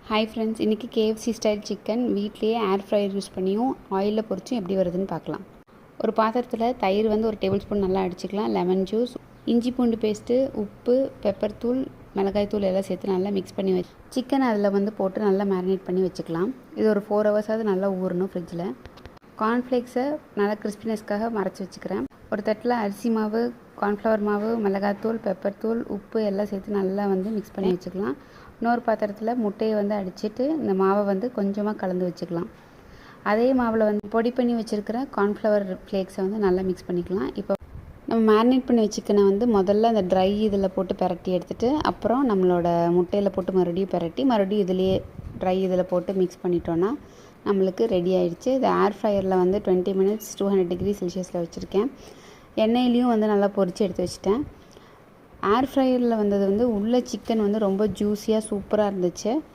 Hi friends, இன்றைக்கி KFC style chicken வீட்லேயே ஏர் fryer use பண்ணியும் ஆயிலில் பொரிச்சும் எப்படி வருதுன்னு பார்க்கலாம். ஒரு பாத்திரத்தில் தயிர் ஒரு டேபிள் ஸ்பூன் நல்லா அடிச்சுக்கலாம். லெமன் ஜூஸ், இஞ்சி பூண்டு பேஸ்ட்டு, உப்பு, பெப்பர் தூள், மிளகாய் தூள் எல்லாம் சேர்த்து நல்லா மிக்ஸ் பண்ணி சிக்கன் அதில் போட்டு நல்லா மேரினேட் பண்ணி வச்சுக்கலாம். இது ஒரு 4 ஹவர்ஸாவது நல்லா ஊறணும் ஃப்ரிட்ஜில். கார்ன்ஃப்ளேக்ஸை நல்லா கிறிஸ்பினஸ்க்காக மறைச்சி வச்சுக்கிறேன். ஒரு தட்டில் அரிசி மாவு, கார்ன்ஃப்ளவர் மாவு, மிளகாத்தூள், பெப்பர் தூள், உப்பு எல்லாம் சேர்த்து நல்லா மிக்ஸ் பண்ணி வச்சுக்கலாம். இன்னொரு பாத்திரத்தில் முட்டையை அடிச்சுட்டு இந்த மாவை கொஞ்சமாக கலந்து வச்சுக்கலாம். அதே மாவில் பொடி பண்ணி வச்சுருக்கிற கார்ன்ஃப்ளவர் ஃப்ளேக்ஸை நல்லா மிக்ஸ் பண்ணிக்கலாம். இப்போ நம்ம மேரினேட் பண்ணி வச்சுக்கனை முதல்ல அந்த ட்ரை இதில் போட்டு பிரட்டி எடுத்துகிட்டு அப்புறம் நம்மளோட முட்டையில் போட்டு மறுபடியும் இதுலேயே ட்ரை இதில் போட்டு மிக்ஸ் பண்ணிட்டோன்னா நம்மளுக்கு ரெடி ஆகிடுச்சு. இது ஏர் ஃப்ரையரில் 20 மினிட்ஸ் 200 டிகிரி செல்சியஸில் வச்சுருக்கேன். எண்ணெயிலையும் நல்லா பொரித்து எடுத்து வச்சுட்டேன். ஏர் ஃப்ரையரில் வந்தது உள்ள சிக்கன் ரொம்ப ஜூஸியாக சூப்பராக இருந்துச்சு.